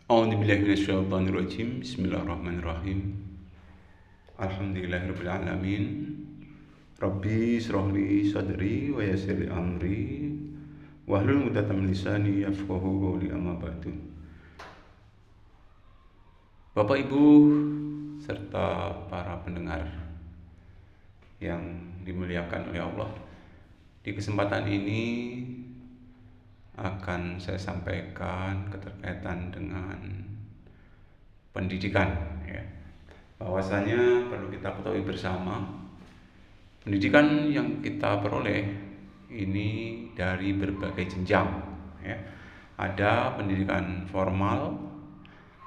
A'udzubillahi minasyaitonirrajim. Bismillahirrahmanirrahim. Alhamdulillahirabbil alamin. Rabbi shrahli sadri wa yassirli amri wahlul 'uqdatam min lisani yafqahu qawli, amma ba'du. Bapak Ibu serta para pendengar yang dimuliakan oleh Allah, di kesempatan ini akan saya sampaikan keterkaitan dengan pendidikan, ya. Bahwasanya perlu kita ketahui bersama, pendidikan yang kita peroleh ini dari berbagai jenjang, ya. Ada pendidikan formal,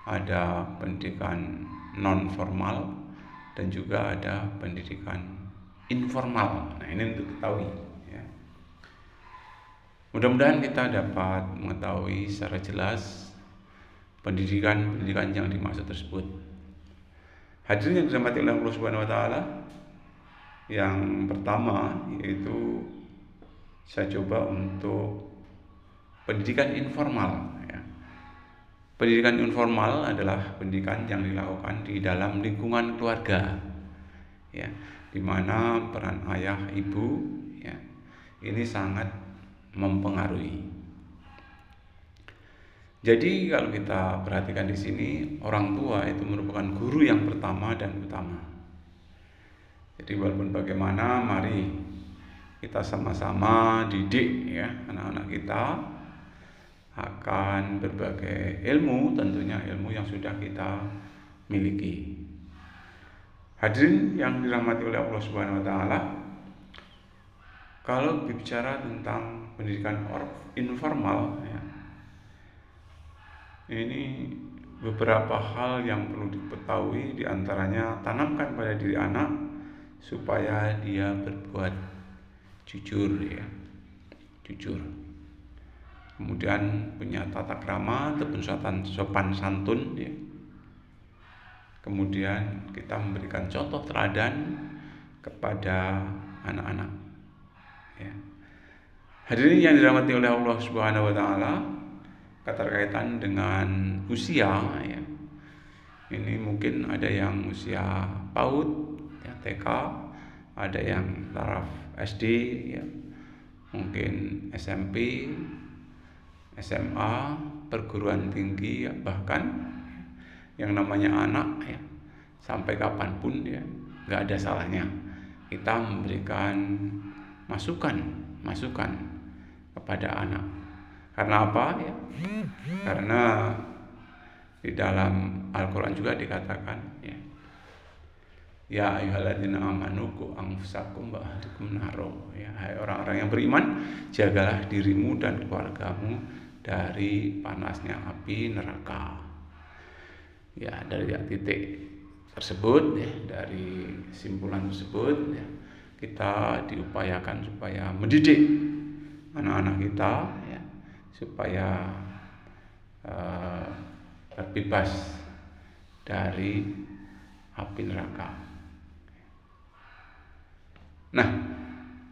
ada pendidikan non formal, dan juga ada pendidikan informal. Nah, ini untuk diketahui, ya. Mudah-mudahan kita dapat mengetahui secara jelas pendidikan yang dimaksud tersebut. Hadirin yang dirahmati oleh Allah Subhanahu wa taala, yang pertama yaitu saya coba untuk pendidikan informal, ya. Pendidikan informal adalah pendidikan yang dilakukan di dalam lingkungan keluarga, ya, di mana peran ayah ibu, ya, ini sangat mempengaruhi. Jadi kalau kita perhatikan di sini, orang tua itu merupakan guru yang pertama dan utama. Jadi walaupun bagaimana, mari kita sama-sama didik, ya, anak-anak kita akan berbagai ilmu, tentunya ilmu yang sudah kita miliki. Hadirin yang dirahmati oleh Allah Subhanahu wa taala, kalau bicara tentang pendidikan informal, ya, ini beberapa hal yang perlu diketahui, diantaranya tanamkan pada diri anak supaya dia berbuat jujur, ya, jujur. Kemudian punya tata krama ataupun sopan santun, ya. Kemudian kita memberikan contoh teladan kepada anak-anak, ya. Hadirin yang dirahmati oleh Allah Subhanahu wa taala, keterkaitan dengan usia, ya. Ini mungkin ada yang usia PAUD, ya, TK, ada yang taraf SD, ya. Mungkin SMP, SMA, perguruan tinggi, ya, bahkan yang namanya anak, ya, sampai kapanpun, ya, nggak ada salahnya kita memberikan masukan kepada anak. Karena apa, ya? Karena di dalam Al-Quran juga dikatakan, ya, ya ayyuhalladzina amanu qu anfusakum wa ahlikum naro, ya, hai orang-orang yang beriman, jagalah dirimu dan keluargamu dari panasnya api neraka. Ya, dari titik tersebut, ya, dari simpulan tersebut, ya, kita diupayakan supaya mendidik anak-anak kita, ya, supaya terbebas dari api neraka. Nah,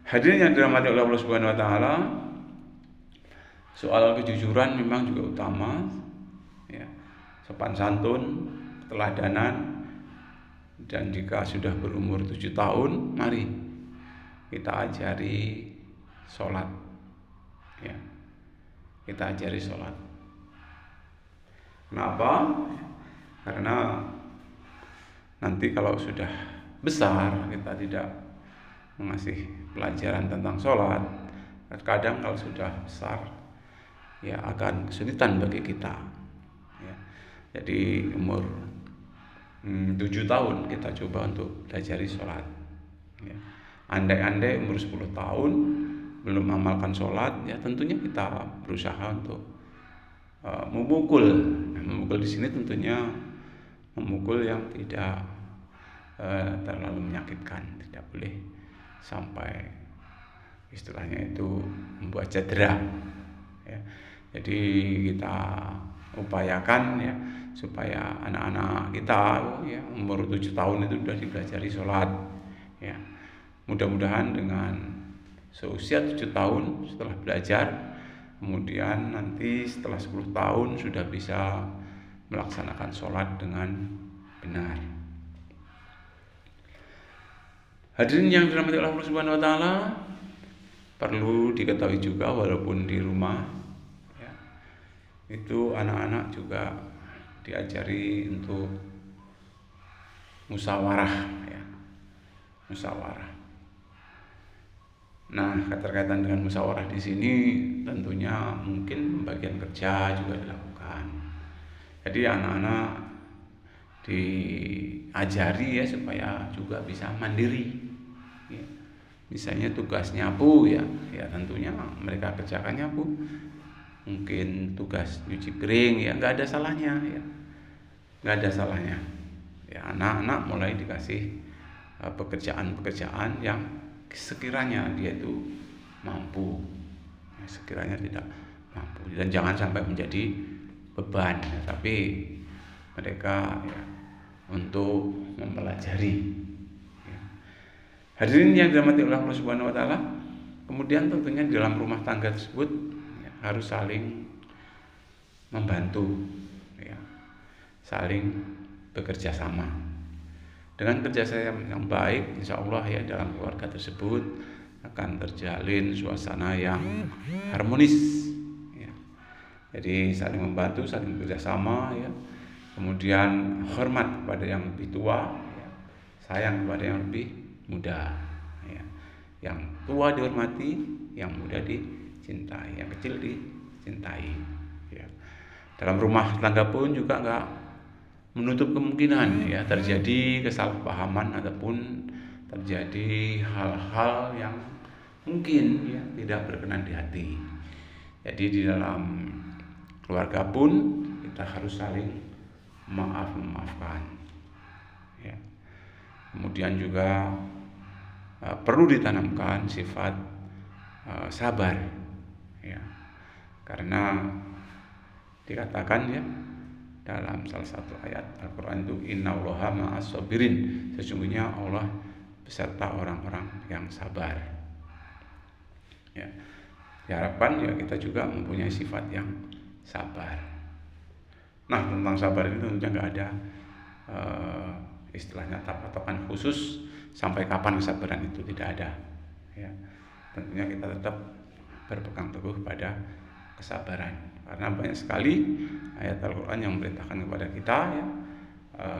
hadirin yang dirahmati oleh Allah Subhanahu wa taala, soal kejujuran memang juga utama, ya, sopan santun, keteladanan, dan jika sudah berumur 7 tahun, mari kita ajari sholat, ya, kita ajari sholat. Kenapa? Karena nanti kalau sudah besar kita tidak mengasih pelajaran tentang sholat, kadang kalau sudah besar, ya, akan kesulitan bagi kita, ya. Jadi umur 7 tahun kita coba untuk belajar sholat, ya. Andai-andai umur 10 tahun belum mengamalkan sholat, ya, tentunya kita berusaha untuk memukul. Memukul di sini tentunya memukul yang tidak terlalu menyakitkan, tidak boleh sampai istilahnya itu membuat cedera, ya. Jadi kita upayakan, ya, supaya anak-anak kita, ya, umur 7 tahun itu sudah dipelajari sholat, ya. Mudah-mudahan dengan seusia 7 tahun setelah belajar, kemudian nanti setelah 10 tahun sudah bisa melaksanakan sholat dengan benar. Hadirin yang dirahmati Allah Subhanahu wa taala, perlu diketahui juga walaupun di rumah ya, itu anak-anak juga diajari untuk musyawarah ya. Musyawarah. Nah, keterkaitan dengan musyawarah di sini tentunya mungkin pembagian kerja juga dilakukan. Jadi anak-anak diajari ya supaya juga bisa mandiri. Ya. Misalnya tugas nyapu ya tentunya mereka kerjakan nyapu. Mungkin tugas nyuci piring ya nggak ada salahnya ya, nggak ada salahnya. Ya anak-anak mulai dikasih pekerjaan-pekerjaan yang sekiranya dia itu mampu, sekiranya tidak mampu, dan jangan sampai menjadi beban ya, tapi mereka ya, untuk mempelajari ya. Hadirin yang dirahmati Allah Subhanahu wa taala, kemudian tentunya di dalam rumah tangga tersebut ya, harus saling membantu ya, saling bekerja sama. Dengan kerjasama yang baik, insya Allah ya dalam keluarga tersebut akan terjalin suasana yang harmonis. Ya. Jadi saling membantu, saling bekerjasama, ya. Kemudian hormat kepada yang lebih tua, ya. Sayang kepada yang lebih muda. Ya. Yang tua dihormati, yang muda dicintai, yang kecil dicintai. Ya. Dalam rumah tangga pun juga enggak menutup kemungkinan ya terjadi kesalahpahaman ataupun terjadi hal-hal yang mungkin ya tidak berkenan di hati. Jadi di dalam keluarga pun kita harus saling memaafkan. Ya. Kemudian juga perlu ditanamkan sifat sabar, ya, karena dikatakan ya dalam salah satu ayat Al-Quran itu innallaha ma'as sabirin, sesungguhnya Allah beserta orang-orang yang sabar. Ya. Diharapkan ya kita juga mempunyai sifat yang sabar. Nah tentang sabar ini tentunya nggak ada istilahnya patokan khusus sampai kapan kesabaran itu, tidak ada. Ya. Tentunya kita tetap berpegang teguh pada kesabaran, karena banyak sekali ayat Al-Quran yang memerintahkan kepada kita ya,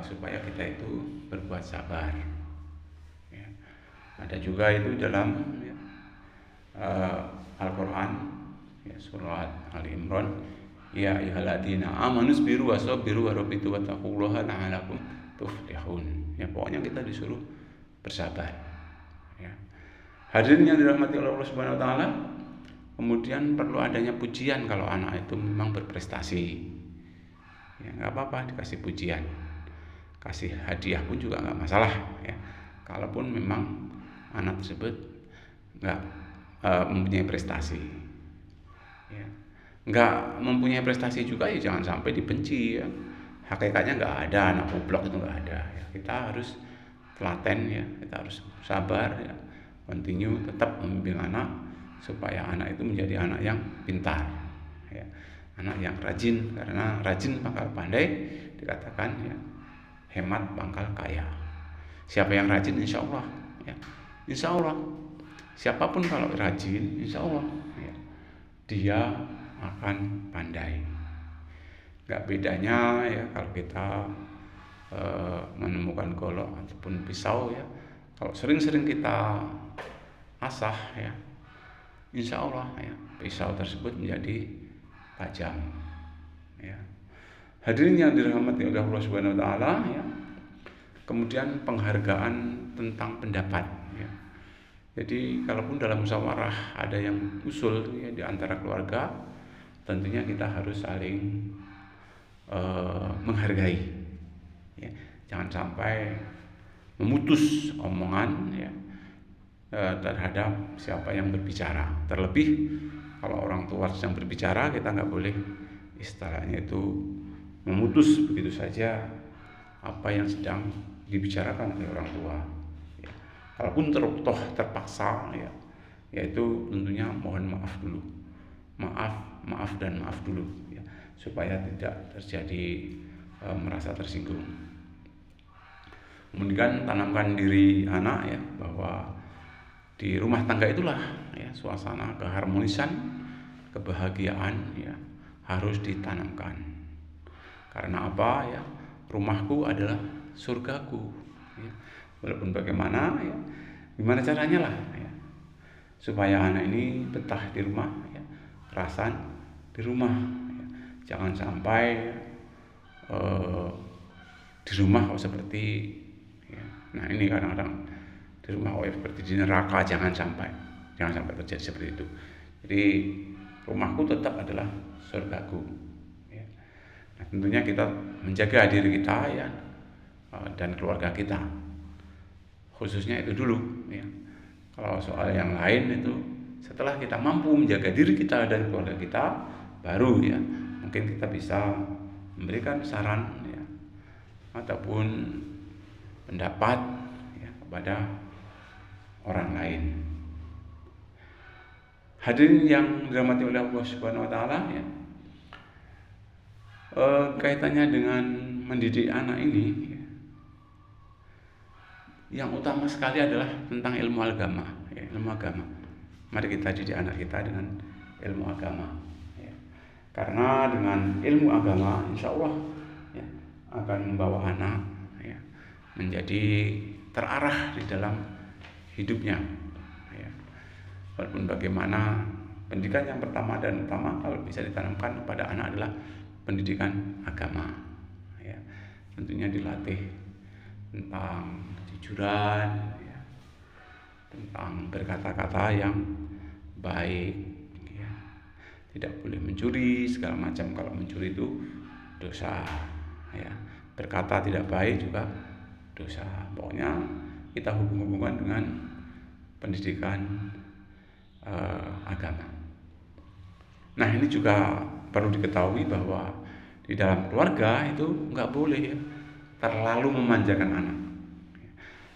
supaya kita itu berbuat sabar ya. Ada juga itu dalam ya, Al-Quran ya, surat Ali Imran, ya ayyuhalladzina amanu sabiru wasabiru warabitu wattaqullaha la'allakum tuflihun. Ya pokoknya kita disuruh bersabar ya. Hadirin yang dirahmati Allah Subhanahu wa taala, kemudian perlu adanya pujian kalau anak itu memang berprestasi. Ya nggak apa-apa dikasih pujian, kasih hadiah pun juga nggak masalah. Ya, kalaupun memang anak tersebut nggak mempunyai prestasi, ya, nggak mempunyai prestasi juga ya jangan sampai dibenci. Ya. Hakikatnya nggak ada anak goblok, itu nggak ada. Ya, kita harus telaten ya, kita harus sabar ya, continue tetap membimbing anak supaya anak itu menjadi anak yang pintar ya, anak yang rajin, karena rajin pangkal pandai, dikatakan ya hemat pangkal kaya. Siapa yang rajin insya Allah ya, insya Allah siapapun kalau rajin insya Allah ya, dia akan pandai. Gak bedanya ya kalau kita menemukan golok ataupun pisau ya, kalau sering-sering kita asah ya, insya Allah ya, pisau tersebut menjadi tajam ya. Hadirin yang dirahmati oleh Allah Subhanahu wa taala ya. Kemudian penghargaan tentang pendapat ya. Jadi kalaupun dalam musyawarah ada yang usul ya di antara keluarga, tentunya kita harus saling menghargai ya. Jangan sampai memutus omongan ya terhadap siapa yang berbicara. Terlebih kalau orang tua sedang berbicara, kita nggak boleh istilahnya itu memutus begitu saja apa yang sedang dibicarakan oleh orang tua. Ya. Kalaupun terpaksa ya, yaitu tentunya mohon maaf dulu, maaf dan maaf dulu ya, supaya tidak terjadi merasa tersinggung. Kemudian tanamkan diri anak ya bahwa di rumah tangga itulah ya suasana keharmonisan, kebahagiaan ya harus ditanamkan. Karena apa ya? Rumahku adalah surgaku. Ya. Walaupun bagaimana ya, gimana caranya lah ya, supaya anak ini betah di rumah ya, kerasan di rumah ya. Jangan sampai di rumah kok seperti ya. Nah ini kadang-kadang di rumah kok seperti di neraka, jangan sampai terjadi seperti itu. Jadi rumahku tetap adalah surgaku ya. Nah, tentunya kita menjaga diri kita ya dan keluarga kita, khususnya itu dulu ya. Kalau soal yang lain itu setelah kita mampu menjaga diri kita dan keluarga kita, baru ya mungkin kita bisa memberikan saran ya ataupun pendapat ya kepada orang lain. Hadirin yang dirahmati oleh Allah Subhanahu wa taala ya. Kaitannya dengan mendidik anak ini ya, yang utama sekali adalah tentang ilmu agama ya, ilmu agama. Mari kita didik anak kita dengan ilmu agama ya. Karena dengan ilmu agama insya Allah ya, akan membawa anak ya, menjadi terarah di dalam hidupnya ya. Walaupun bagaimana, pendidikan yang pertama dan utama kalau bisa ditanamkan kepada anak adalah pendidikan agama ya. Tentunya dilatih tentang kejujuran ya, tentang berkata-kata yang baik ya. Tidak boleh mencuri segala macam, kalau mencuri itu dosa ya. Berkata tidak baik juga dosa. Pokoknya kita hubung-hubungkan dengan pendidikan agama. Nah ini juga perlu diketahui bahwa di dalam keluarga itu nggak boleh ya, terlalu memanjakan anak.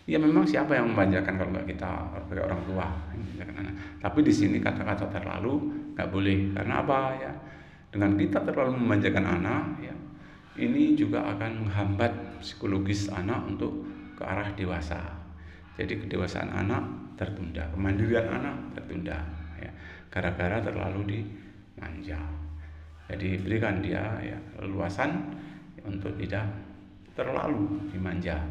Ya memang siapa yang memanjakan kalau nggak kita sebagai orang tua yang memanjakan anak. Tapi di sini kata-kata terlalu nggak boleh. Karena apa ya? Dengan kita terlalu memanjakan anak ya, ini juga akan menghambat psikologis anak untuk ke arah dewasa. Jadi kedewasaan anak tertunda, kemandirian anak tertunda ya, gara-gara terlalu dimanja. Jadi berikan dia ya leluasan untuk tidak terlalu dimanja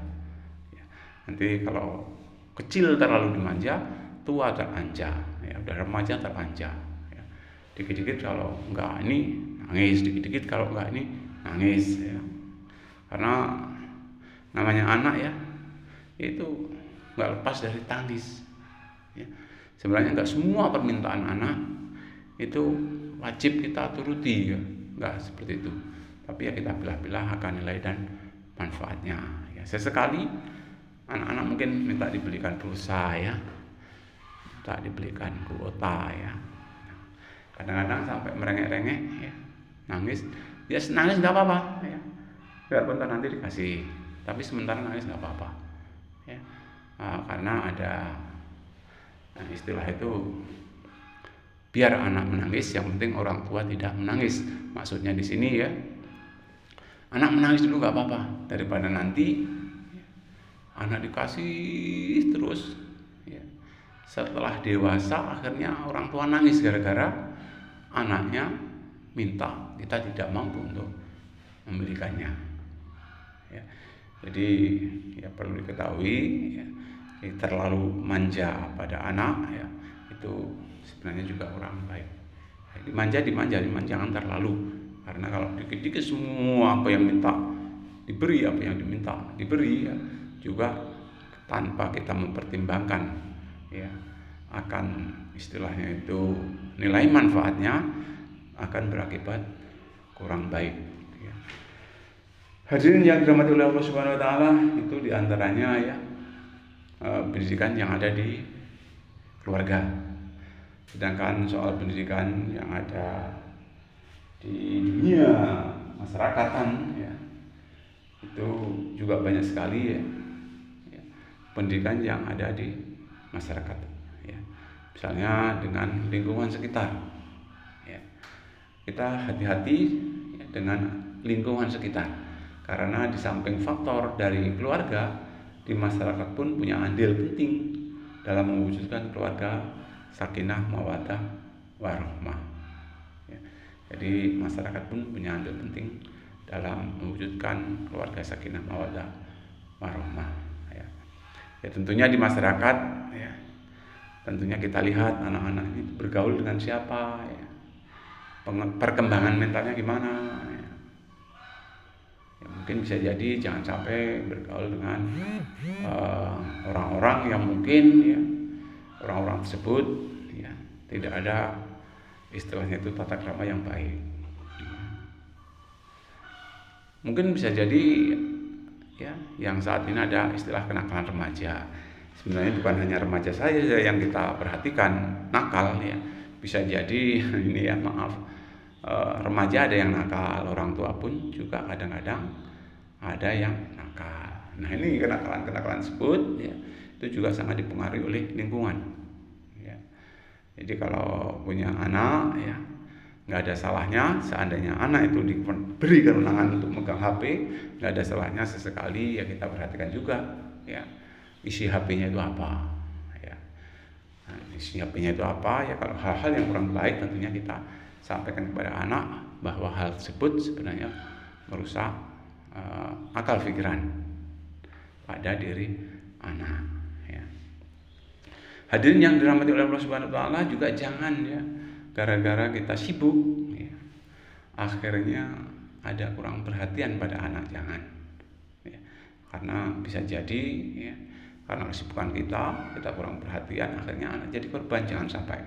ya. Nanti kalau kecil terlalu dimanja, tua teranja ya, udah remaja teranja ya. Dikit-dikit kalau enggak ini nangis, dikit-dikit kalau enggak ini nangis ya. Karena namanya anak ya, itu nggak lepas dari tangis ya. Sebenarnya nggak semua permintaan anak itu wajib kita turuti ya, nggak seperti itu. Tapi ya kita pilah-pilah akan nilai dan manfaatnya ya. Sesekali anak-anak mungkin minta dibelikan pulsa ya, minta dibelikan kuota ya. Kadang-kadang sampai merengek-rengek ya, nangis. Ya nangis nggak apa-apa ya, biarpun nanti dikasih, tapi sementara nangis nggak apa-apa ya. Karena ada istilah itu, biar anak menangis, yang penting orang tua tidak menangis. Maksudnya di sini ya, anak menangis dulu nggak apa-apa, daripada nanti ya, anak dikasih terus ya. Setelah dewasa akhirnya orang tua nangis gara-gara anaknya minta, kita tidak mampu untuk membelikannya ya. Jadi ya perlu diketahui ya, terlalu manja pada anak ya, itu sebenarnya juga kurang baik. Dimanja jangan terlalu, karena kalau dikit-dikit semua apa yang minta diberi, apa yang diminta diberi ya, juga tanpa kita mempertimbangkan ya, akan istilahnya itu nilai manfaatnya akan berakibat kurang baik ya. Hadirin yang dirahmati oleh Allah Subhanahu wa taala, itu diantaranya ya pendidikan yang ada di keluarga. Sedangkan soal pendidikan yang ada di dunia masyarakatan ya, itu juga banyak sekali ya, pendidikan yang ada di masyarakat ya. Misalnya dengan lingkungan sekitar ya. Kita hati-hati ya dengan lingkungan sekitar, Karena di samping faktor dari keluarga, di masyarakat pun punya andil penting dalam mewujudkan keluarga sakinah mawaddah warahmah. Ya. Jadi masyarakat pun punya andil penting dalam mewujudkan keluarga sakinah mawaddah warahmah. Ya. Ya tentunya di masyarakat, ya, tentunya kita lihat anak-anak ini bergaul dengan siapa, ya. Perkembangan mentalnya gimana. Ya. Ya, mungkin bisa jadi jangan sampai bergaul dengan orang-orang yang mungkin, ya, orang-orang tersebut, ya, tidak ada istilahnya itu tata krama yang baik. Ya. Mungkin bisa jadi, ya, yang saat ini ada istilah kenakalan remaja. Sebenarnya bukan hanya remaja saja yang kita perhatikan nakal, ya. Bisa jadi ini, ya, maaf, remaja ada yang nakal, orang tua pun juga kadang-kadang ada yang nakal. Nah ini kenakalan tersebut, ya, itu juga sangat dipengaruhi oleh lingkungan. Ya. Jadi kalau punya anak, ya, nggak ada salahnya seandainya anak itu diberi kewenangan untuk megang HP, nggak ada salahnya sesekali, ya, kita perhatikan juga, ya, isi HP-nya itu apa. Ya. Nah, isi HP-nya itu apa, ya, kalau hal-hal yang kurang baik tentunya kita sampaikan kepada anak bahwa hal tersebut sebenarnya merusak akal pikiran pada diri anak. Ya. Hadirin yang dirahmati oleh Allah Subhanahu Wa Taala, juga jangan, ya, gara-gara kita sibuk, ya, akhirnya ada kurang perhatian pada anak, jangan. Ya. Karena bisa jadi, ya, karena kesibukan kita kurang perhatian, akhirnya anak jadi korban, jangan sampai.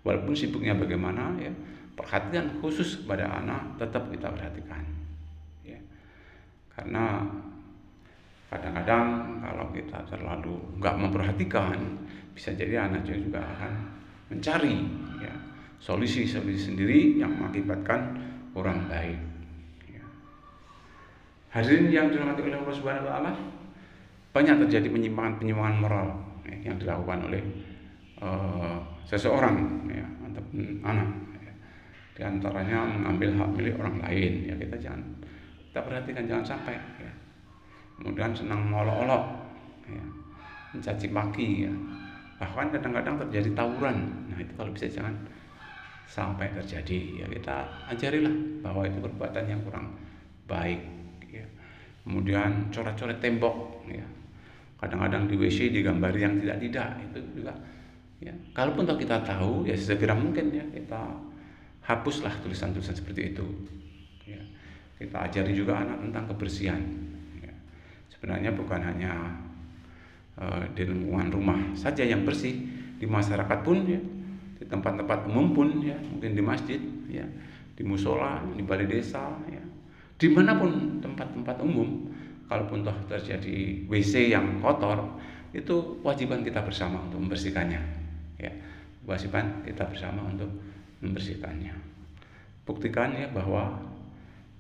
Walaupun sibuknya bagaimana, ya, perhatian khusus kepada anak tetap kita perhatikan, ya. Karena kadang-kadang kalau kita terlalu nggak memperhatikan, bisa jadi anak juga akan mencari, ya, solusi-solusi sendiri yang mengakibatkan kurang baik. Ya. Hadirin yang dirahmati oleh Allah Subhanahu Wa Taala, banyak terjadi penyimpangan moral, ya, yang dilakukan oleh seseorang, ya, ataupun anak, ya. Di antaranya mengambil hak milik orang lain, ya, kita perhatikan jangan sampai, ya. Kemudian senang mengolok-olok, ya, mencaci maki, ya. Bahkan kadang-kadang terjadi tawuran. Nah itu kalau bisa jangan sampai terjadi, ya, kita ajarilah bahwa itu perbuatan yang kurang baik, ya. Kemudian coret-coret tembok, ya. Kadang-kadang di WC digambari yang tidak, itu juga, ya, kalaupun kita tahu, ya, segera mungkin, ya, kita hapuslah tulisan-tulisan seperti itu, ya. Kita ajari juga anak tentang kebersihan, ya. Sebenarnya bukan hanya di lingkungan rumah saja yang bersih, di masyarakat pun, ya, di tempat-tempat umum pun, ya, mungkin di masjid, ya, di musola, di balai desa, ya, dimanapun tempat-tempat umum, kalaupun toh terjadi WC yang kotor, itu kewajiban kita bersama untuk membersihkannya, ya, kewajiban kita bersama untuk membersihkannya. Buktikan, ya, bahwa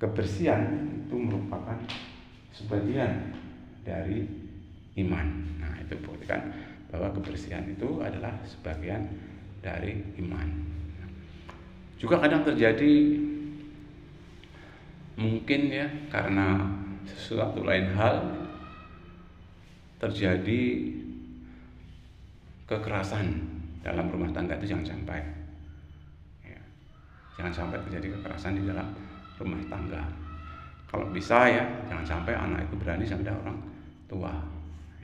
kebersihan itu merupakan sebagian dari iman. Nah itu buktikan bahwa kebersihan itu adalah sebagian dari iman. Juga kadang terjadi mungkin, ya, karena sesuatu lain hal terjadi kekerasan dalam rumah tangga, itu jangan sampai, ya. Jangan sampai terjadi kekerasan di dalam rumah tangga. Kalau bisa, ya, jangan sampai anak itu berani sama orang tua,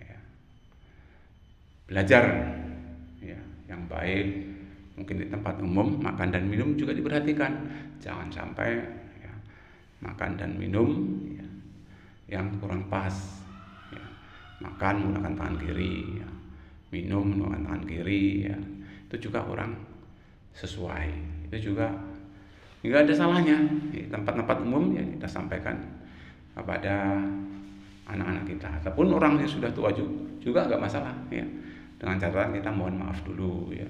ya. Belajar, ya, yang baik, mungkin di tempat umum, makan dan minum juga diperhatikan, jangan sampai, ya, makan dan minum, ya, yang kurang pas, ya. Makan menggunakan tangan kiri, ya, minum menggunakan tangan kiri, ya, itu juga kurang sesuai. Itu juga nggak ada salahnya di tempat-tempat umum, ya, kita sampaikan kepada anak-anak kita, ataupun orang yang sudah tua juga nggak masalah, ya, dengan catatan kita mohon maaf dulu, ya,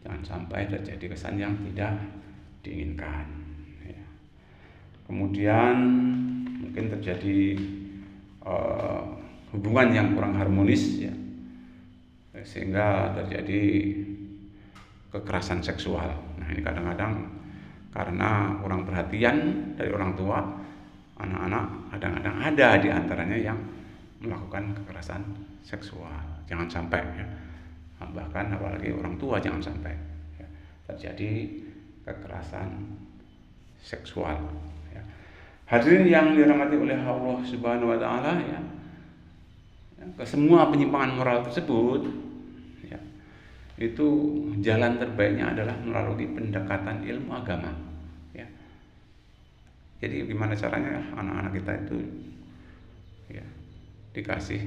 jangan sampai terjadi kesan yang tidak diinginkan, ya. Kemudian mungkin terjadi hubungan yang kurang harmonis, ya, sehingga terjadi kekerasan seksual. Nah ini kadang-kadang karena kurang perhatian dari orang tua, anak-anak kadang-kadang ada di antaranya yang melakukan kekerasan seksual. Jangan sampai ya. Bahkan apalagi orang tua jangan sampai ya, terjadi kekerasan seksual ya. Hadirin yang dirahmati oleh Allah Subhanahu wa taala ya. Ke semua penyimpangan moral tersebut ya, itu jalan terbaiknya adalah melalui pendekatan ilmu agama ya. Jadi gimana caranya anak-anak kita itu ya dikasih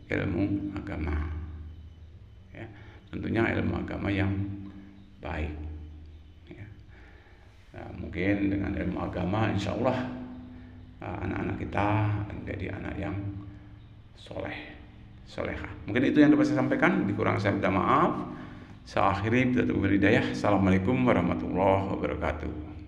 ilmu agama ya, tentunya ilmu agama yang baik ya. Nah, mungkin dengan ilmu agama insya Allah anak-anak kita akan menjadi anak yang solehah. Mungkin itu yang dapat saya sampaikan. Dikurang saya minta maaf. Saya akhiri. Assalamualaikum warahmatullahi wabarakatuh.